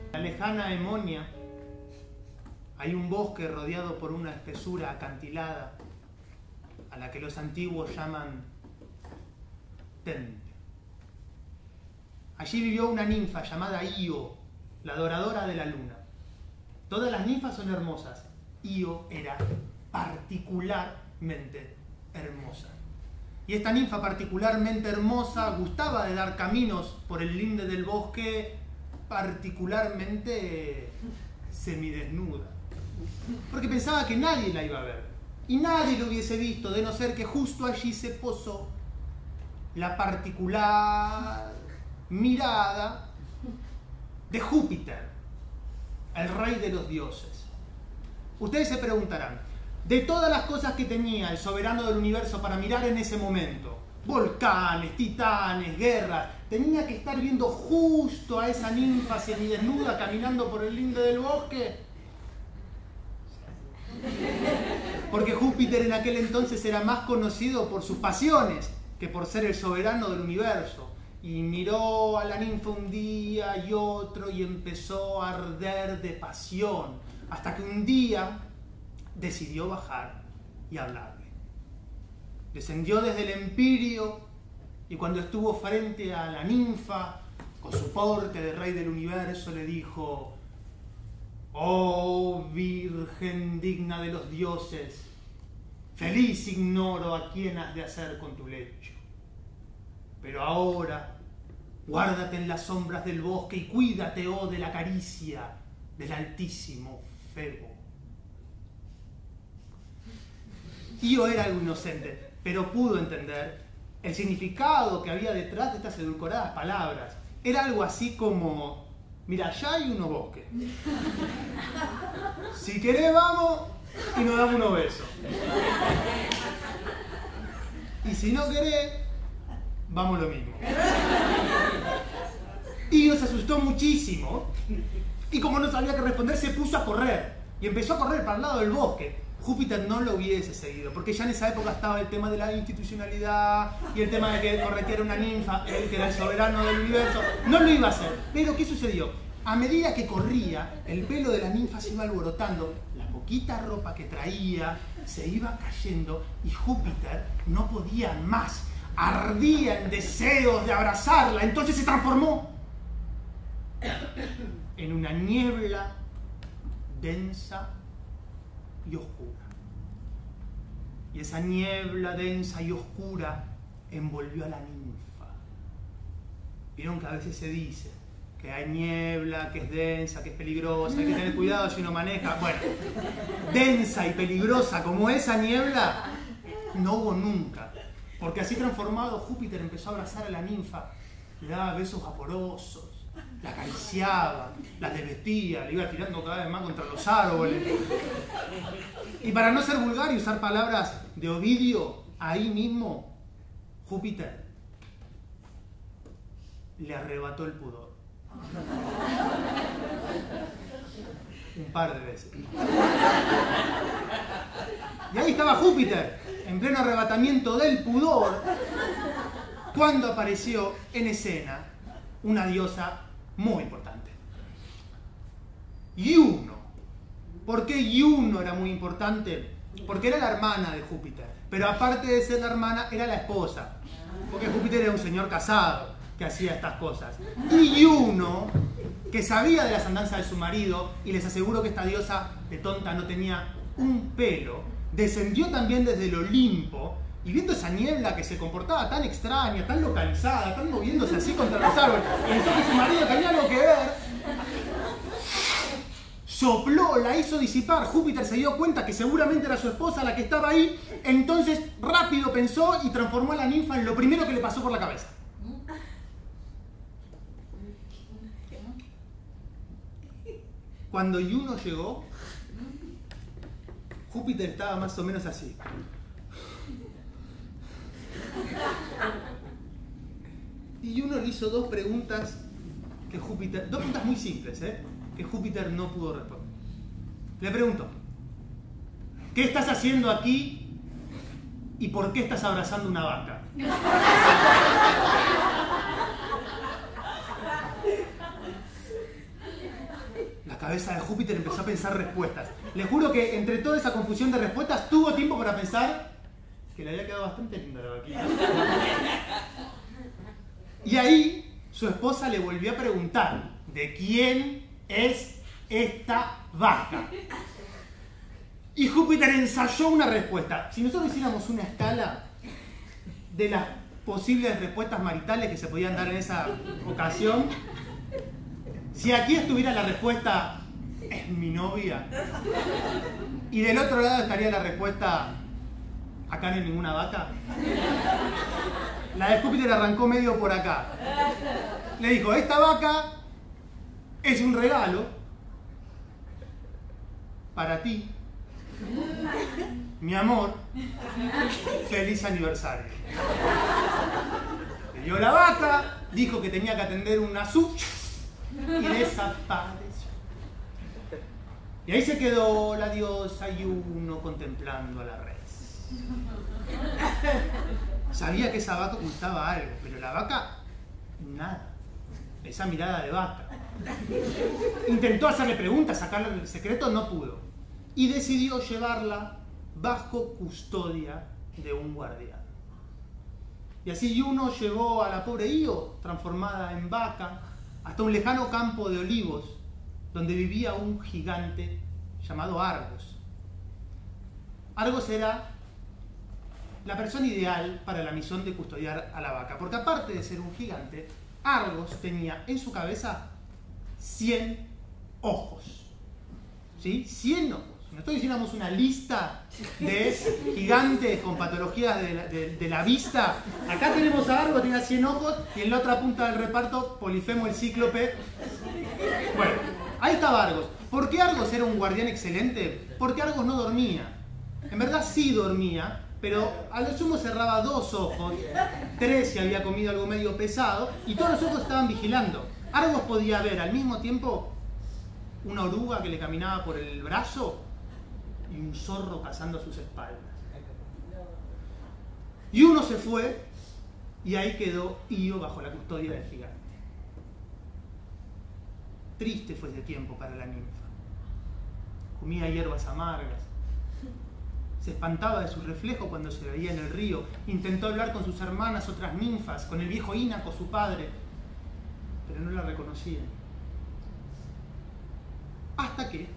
En la lejana Emonia hay un bosque rodeado por una espesura acantilada a la que los antiguos llaman Tente. Allí vivió una ninfa llamada Io, la adoradora de la luna. Todas las ninfas son hermosas. Io era particularmente hermosa. Y esta ninfa particularmente hermosa gustaba de dar caminos por el linde del bosque particularmente semidesnuda. Porque pensaba que nadie la iba a ver. Y nadie lo hubiese visto, de no ser que justo allí se posó la particular mirada de Júpiter, el rey de los dioses. Ustedes se preguntarán, de todas las cosas que tenía el soberano del universo para mirar en ese momento, volcanes, titanes, guerras, tenía que estar viendo justo a esa ninfa semidesnuda caminando por el linde del bosque. Porque Júpiter en aquel entonces era más conocido por sus pasiones que por ser el soberano del universo. Y miró a la ninfa un día y otro y empezó a arder de pasión, hasta que un día decidió bajar y hablarle. Descendió desde el Empirio y cuando estuvo frente a la ninfa, con su porte de rey del universo, le dijo: «Oh virgen digna de los dioses, feliz ignoro a quién has de hacer con tu lecho. Pero ahora, guárdate en las sombras del bosque y cuídate, oh, de la caricia del altísimo Febo». Io era algo inocente, pero pudo entender el significado que había detrás de estas edulcoradas palabras. Era algo así como: mira, allá hay unos bosques. Si querés vamos y nos damos unos besos. Y si no querés, vamos lo mismo. Io se asustó muchísimo y como no sabía qué responder, se puso a correr. Y empezó a correr para el lado del bosque. Júpiter no lo hubiese seguido, porque ya en esa época estaba el tema de la institucionalidad y el tema de que correteara una ninfa, él que era el soberano del universo. No lo iba a hacer. Pero ¿qué sucedió? A medida que corría, el pelo de la ninfa se iba alborotando, la poquita ropa que traía se iba cayendo y Júpiter no podía más. Ardía en deseos de abrazarla, entonces se transformó en una niebla densa y oscura. Y esa niebla densa y oscura envolvió a la ninfa. Vieron que a veces se dice que hay niebla, que es densa, que es peligrosa, hay que tener cuidado si uno maneja. Bueno, densa y peligrosa como esa niebla no hubo nunca. Porque así transformado, Júpiter empezó a abrazar a la ninfa, le daba besos vaporosos, la acariciaba, la desvestía, le iba tirando cada vez más contra los árboles. Y para no ser vulgar y usar palabras de Ovidio, ahí mismo Júpiter le arrebató el pudor. Un par de veces. Y ahí estaba Júpiter, en pleno arrebatamiento del pudor, cuando apareció en escena una diosa muy importante. Juno. ¿Por qué Juno era muy importante? Porque era la hermana de Júpiter. Pero aparte de ser la hermana, era la esposa. Porque Júpiter era un señor casado que hacía estas cosas. Y Juno, que sabía de las andanzas de su marido, y les aseguro que esta diosa de tonta no tenía un pelo, descendió también desde el Olimpo, y viendo esa niebla que se comportaba tan extraña, tan localizada, tan moviéndose así contra los árboles, pensó que su marido tenía algo que ver, sopló, la hizo disipar. Júpiter se dio cuenta que seguramente era su esposa la que estaba ahí, entonces rápido pensó y transformó a la ninfa en lo primero que le pasó por la cabeza. Cuando Juno llegó, Júpiter estaba más o menos así. Y Juno le hizo dos preguntas muy simples, que Júpiter no pudo responder. Le preguntó: ¿qué estás haciendo aquí y por qué estás abrazando una vaca? La cabeza de Júpiter empezó a pensar respuestas. Le juro que entre toda esa confusión de respuestas tuvo tiempo para pensar que le había quedado bastante linda la vaquita. Y ahí su esposa le volvió a preguntar de quién es esta vaca. Y Júpiter ensayó una respuesta. Si nosotros hiciéramos una escala de las posibles respuestas maritales que se podían dar en esa ocasión, si aquí estuviera la respuesta es mi novia, y del otro lado estaría la respuesta acá no hay ninguna vaca, la de Júpiter arrancó medio por acá. Le dijo, esta vaca es un regalo para ti, mi amor, feliz aniversario. Le dio la vaca, dijo que tenía que atender un asunto y desapareció. Y ahí se quedó la diosa y uno contemplando a la res. Sabía que esa vaca ocultaba algo, pero la vaca, nada. Esa mirada de vaca. Intentó hacerle preguntas, sacarle el secreto, no pudo. Y decidió llevarla bajo custodia de un guardián. Y así uno llevó a la pobre Io, transformada en vaca, hasta un lejano campo de olivos, donde vivía un gigante llamado Argos. Argos era la persona ideal para la misión de custodiar a la vaca, porque aparte de ser un gigante, Argos tenía en su cabeza 100 ojos. ¿Sí? 100 ojos. Nosotros hiciéramos una lista de gigantes con patologías de la vista. Acá tenemos a Argos, tenía 100 ojos, y en la otra punta del reparto, Polifemo el cíclope. Bueno, ahí estaba Argos. ¿Por qué Argos era un guardián excelente? Porque Argos no dormía. En verdad sí dormía, pero a lo sumo cerraba 2 ojos, 3 si había comido algo medio pesado, y todos los ojos estaban vigilando. Argos podía ver al mismo tiempo una oruga que le caminaba por el brazo y un zorro cazando a sus espaldas. Y uno se fue y ahí quedó Io bajo la custodia del gigante. Triste fue ese tiempo para la ninfa. Comía hierbas amargas. Se espantaba de su reflejo cuando se veía en el río. Intentó hablar con sus hermanas, otras ninfas, con el viejo Ínaco, su padre, pero no la reconocían. Hasta que,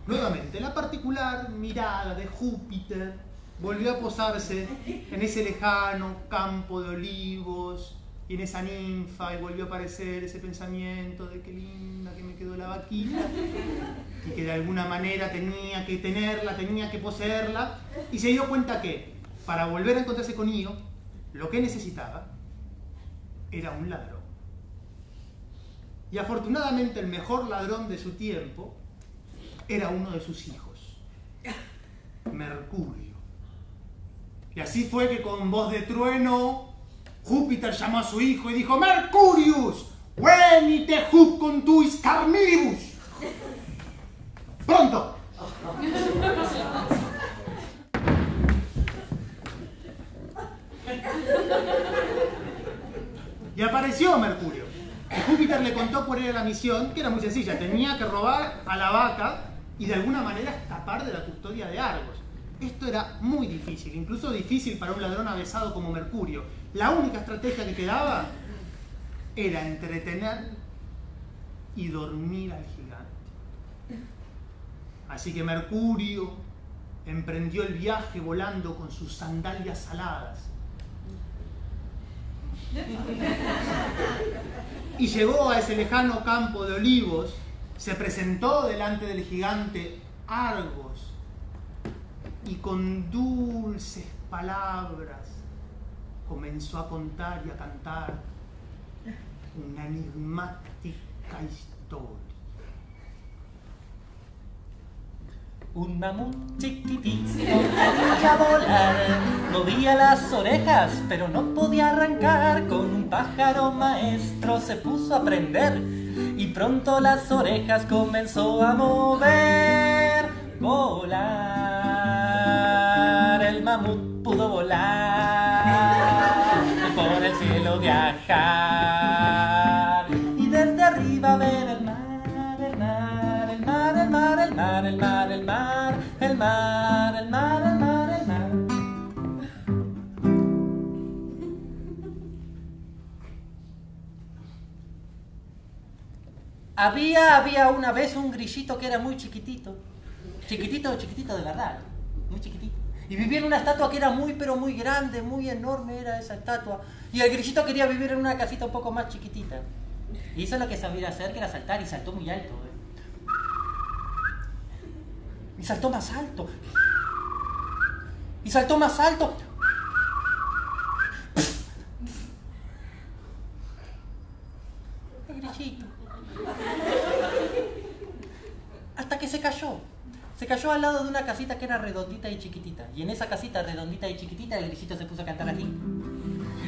nuevamente, la particular mirada de Júpiter volvió a posarse en ese lejano campo de olivos y en esa ninfa, y volvió a aparecer ese pensamiento de qué linda que me quedó la vaquita, y que de alguna manera tenía que tenerla, tenía que poseerla, y se dio cuenta que, para volver a encontrarse con Io, lo que necesitaba era un ladrón. Y afortunadamente el mejor ladrón de su tiempo era uno de sus hijos, Mercurio. Y así fue que con voz de trueno Júpiter llamó a su hijo y dijo: Mercurius, venite hub con tuis carnivus. ¡Pronto! Y apareció Mercurio. Y Júpiter le contó cuál era la misión, que era muy sencilla. Tenía que robar a la vaca y de alguna manera escapar de la custodia de Argos. Esto era muy difícil, incluso difícil para un ladrón avesado como Mercurio. La única estrategia que quedaba era entretener y dormir al gigante. Así que Mercurio emprendió el viaje volando con sus sandalias aladas. Y llegó a ese lejano campo de olivos, se presentó delante del gigante Argos y con dulces palabras comenzó a contar y a cantar una enigmática historia. Un mamut chiquitito podía volar, movía las orejas pero no podía arrancar. Con un pájaro maestro se puso a aprender y pronto las orejas comenzó a mover. Volar, el mamut pudo volar y por el cielo viajar y desde arriba ver el mar, el mar. mar, el mar, el mar, el mar, el mar, el mar, el mar. Había una vez un grillito que era muy chiquitito. Chiquitito, chiquitito de verdad. Muy chiquitito. Y vivía en una estatua que era muy, pero muy grande, muy enorme era esa estatua. Y el grillito quería vivir en una casita un poco más chiquitita. Y hizo lo que sabía hacer, que era saltar, y saltó muy alto. Y saltó más alto. Y saltó más alto. El grillito. Hasta que se cayó. Se cayó al lado de una casita que era redondita y chiquitita. Y en esa casita redondita y chiquitita el grillito se puso a cantar así.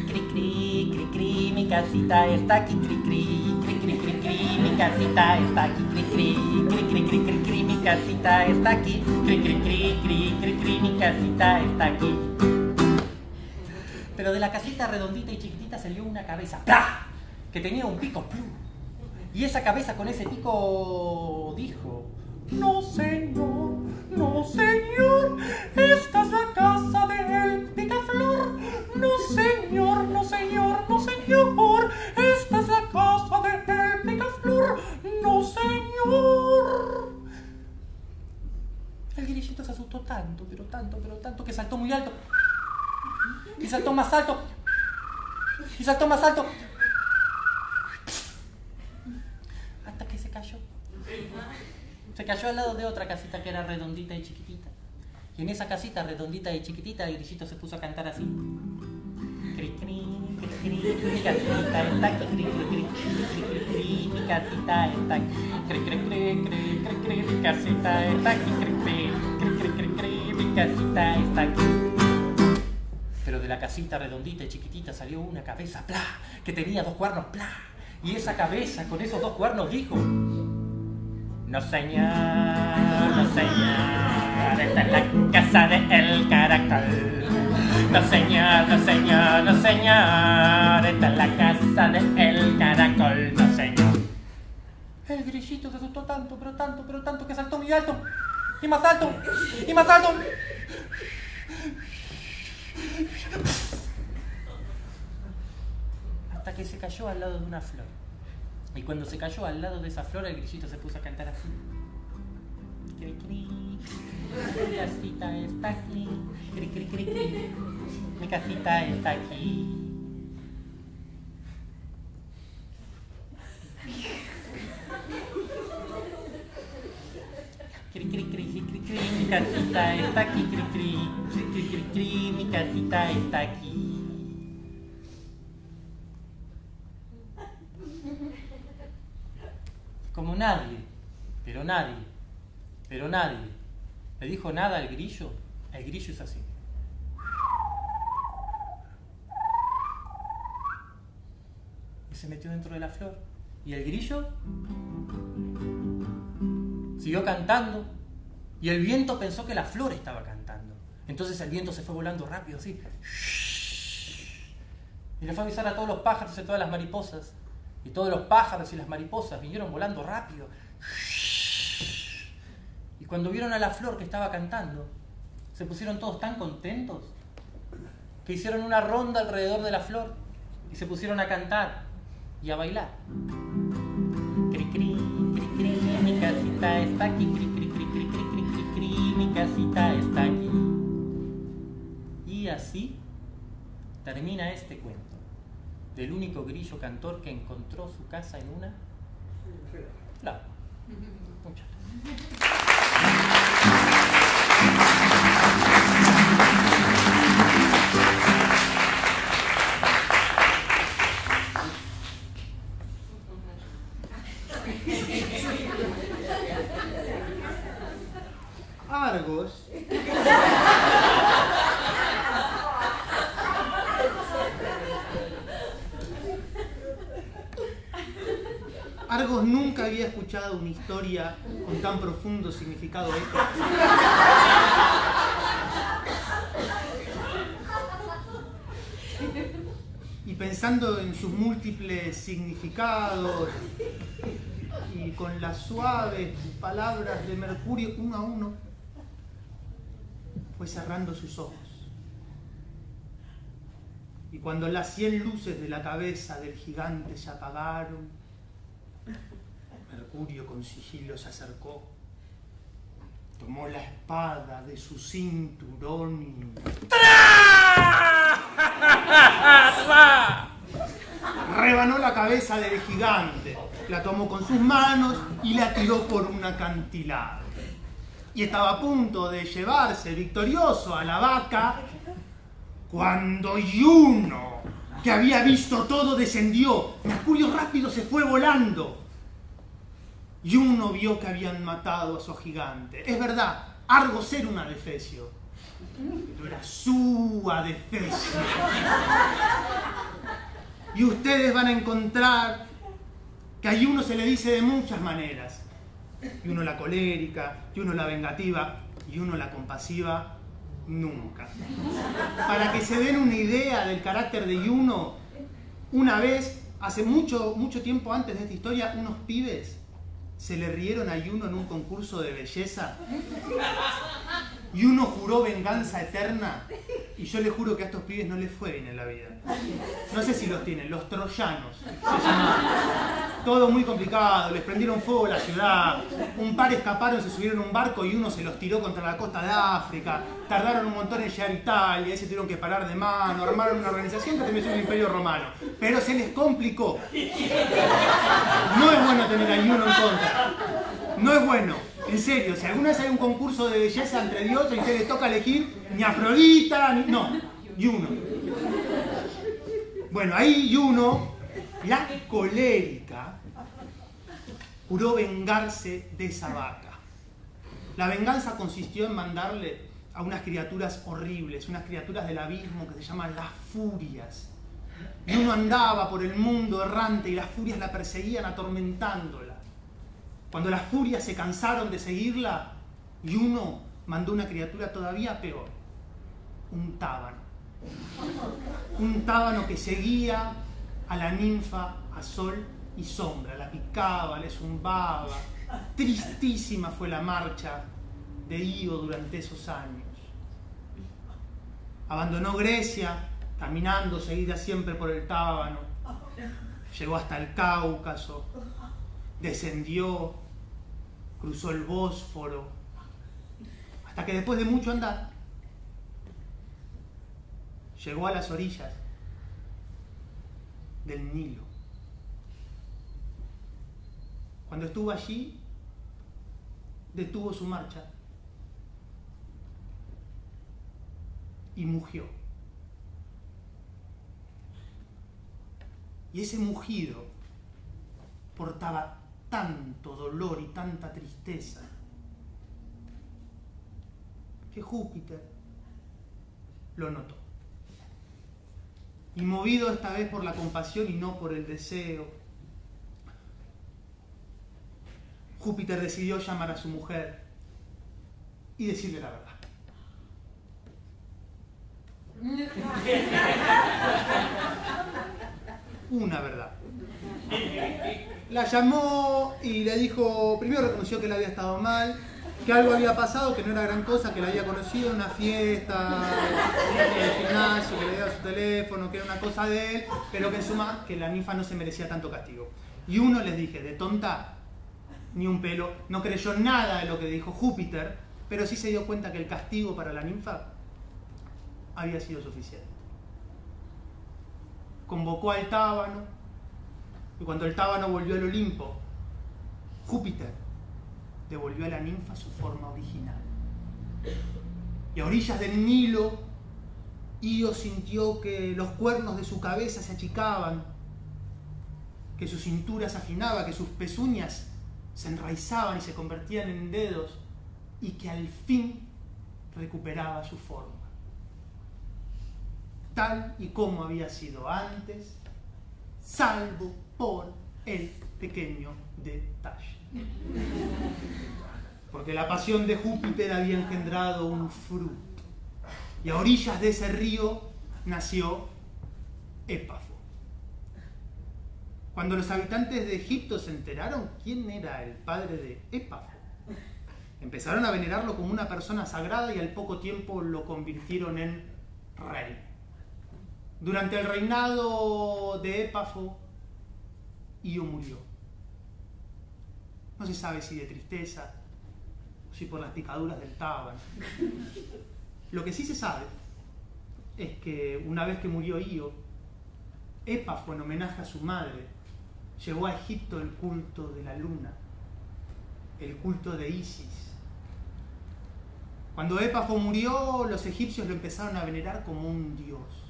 Cri, cri, cri, cri, mi casita está aquí. Cri, cri, cri, cri, cri, cri, mi casita está aquí. Cri, cri, cri, cri, cri, cri, cri, mi casita está aquí. Cri, cri, cri, cri, cri, cri, mi casita está aquí. Pero de la casita redondita y chiquitita salió una cabeza, ¡plá!, que tenía un pico, ¡plum! Y esa cabeza con ese pico dijo: no señor, no señor, esta es la casa del picaflor. No señor, no señor, no señor, esta es la casa del picaflor. No señor. El grillito se asustó tanto, pero tanto, pero tanto, que saltó muy alto. Y saltó más alto. Y saltó más alto. Hasta que se cayó. Se cayó al lado de otra casita que era redondita y chiquitita. Y en esa casita redondita y chiquitita el grillito se puso a cantar así. Cri, cri, cri, cri, mi casita está aquí. Cri, cri, cri, cri, cri, cri, mi casita está aquí. Cri, cri, cri, cri, cri, cri, mi casita está aquí. Cri, cri, cri, cri, cri, cri, mi casita está aquí. Pero de la casita redondita y chiquitita salió una cabeza, ¡plá!, que tenía 2 cuernos, ¡plá! Y esa cabeza con esos 2 cuernos dijo: no señor, no señor, esta es la casa del caracol. No señor, no señor, no señor, esta es la casa del caracol. No señor. El grillito se asustó tanto, pero tanto, pero tanto, que saltó muy alto. Y más alto, y más alto. Hasta que se cayó al lado de una flor. Y cuando se cayó al lado de esa flor, el grillito se puso a cantar así. Cri, cri, mi casita está aquí. Cri, cri, cri, cri, mi casita está aquí. Cri, cri, cri, cri, cri, mi casita está aquí. Cri, cri, cri, cri, cri, mi casita está aquí. Como nadie, pero nadie, pero nadie le dijo nada al grillo, el grillo es así. Y se metió dentro de la flor. Y el grillo siguió cantando. Y el viento pensó que la flor estaba cantando. Entonces el viento se fue volando rápido, así. Y le fue a avisar a todos los pájaros y a todas las mariposas. Y todos los pájaros y las mariposas vinieron volando rápido. Y cuando vieron a la flor que estaba cantando, se pusieron todos tan contentos que hicieron una ronda alrededor de la flor y se pusieron a cantar y a bailar. Cri, cri, cri, cri, mi casita está aquí. Cri, cri, cri, cri, cri, cri, cri, cri, mi casita está aquí. Y así termina este cuento del único grillo cantor que encontró su casa en una flor. Muchas gracias. Argos Argos nunca había escuchado una historia con tan profundo significado épico. Y pensando en sus múltiples significados y y con las suaves palabras de Mercurio, uno a uno, fue cerrando sus ojos. Y cuando las 100 luces de la cabeza del gigante se apagaron, Mercurio con sigilo se acercó, tomó la espada de su cinturón y rebanó la cabeza del gigante, la tomó con sus manos y la tiró por un acantilado. Y estaba a punto de llevarse victorioso a la vaca cuando Juno, que había visto todo, descendió. Mercurio rápido se fue volando. Juno vio que habían matado a su gigante. Es verdad, Argos era un adefesio, pero era su adefesio. Y ustedes van a encontrar que a Juno se le dice de muchas maneras. Juno la colérica, Juno la vengativa, Juno la compasiva, nunca. Para que se den una idea del carácter de Juno, una vez, hace mucho tiempo antes de esta historia, unos pibes se le rieron a Juno en un concurso de belleza. Juno juró venganza eterna. Y yo les juro que a estos pibes no les fue bien en la vida. No sé si los tienen, los troyanos se llamaban. Todo muy complicado, les prendieron fuego a la ciudad. Un par escaparon, se subieron a un barco y uno se los tiró contra la costa de África. Tardaron un montón en llegar a Italia, ahí se tuvieron que parar de mano, armaron una organización que terminó siendo el Imperio Romano. Pero se les complicó. No es bueno tener a Juno en contra. No es bueno. En serio, si alguna vez hay un concurso de belleza entre dioses y a usted les toca elegir ni Afrodita, ni... no, Juno. Bueno, ahí Juno, la colérica, juró vengarse de esa vaca. La venganza consistió en mandarle a unas criaturas horribles, unas criaturas del abismo que se llaman las furias. Juno andaba por el mundo errante y las furias la perseguían atormentándola. Cuando las furias se cansaron de seguirla, Juno mandó una criatura todavía peor, un tábano. Un tábano que seguía a la ninfa a sol y sombra, la picaba, le zumbaba. Tristísima fue la marcha de Io durante esos años. Abandonó Grecia, caminando, seguida siempre por el tábano. Llegó hasta el Cáucaso, descendió, cruzó el Bósforo, hasta que después de mucho andar, llegó a las orillas del Nilo. Cuando estuvo allí, detuvo su marcha y mugió. Y ese mugido portaba tanto dolor y tanta tristeza que Júpiter lo notó. Y movido esta vez por la compasión y no por el deseo, Júpiter decidió llamar a su mujer y decirle la verdad. Una verdad. La llamó y le dijo, primero reconoció que él había estado mal, que algo había pasado, que no era gran cosa, que la había conocido en una fiesta, en el gimnasio, que le dio su teléfono, que era una cosa de él, pero que en suma que la ninfa no se merecía tanto castigo. Y uno, les dije, de tonta, ni un pelo, no creyó nada de lo que dijo Júpiter, pero sí se dio cuenta que el castigo para la ninfa había sido suficiente. Convocó al tábano, y cuando el tábano volvió al Olimpo, Júpiter devolvió a la ninfa su forma original. Y a orillas del Nilo, Io sintió que los cuernos de su cabeza se achicaban, que su cintura se afinaba, que sus pezuñas se enraizaban y se convertían en dedos, y que al fin recuperaba su forma, tal y como había sido antes, salvo por el pequeño detalle. Porque la pasión de Júpiter había engendrado un fruto, y a orillas de ese río nació Épafo. Cuando los habitantes de Egipto se enteraron quién era el padre de Épafo, empezaron a venerarlo como una persona sagrada y al poco tiempo lo convirtieron en rey. Durante el reinado de Épafo, Io murió. No se sabe si de tristeza o si por las picaduras del tábano. Lo que sí se sabe es que una vez que murió Io, Épafo, en homenaje a su madre, llevó a Egipto el culto de la luna, el culto de Isis. Cuando Épafo murió, los egipcios lo empezaron a venerar como un dios.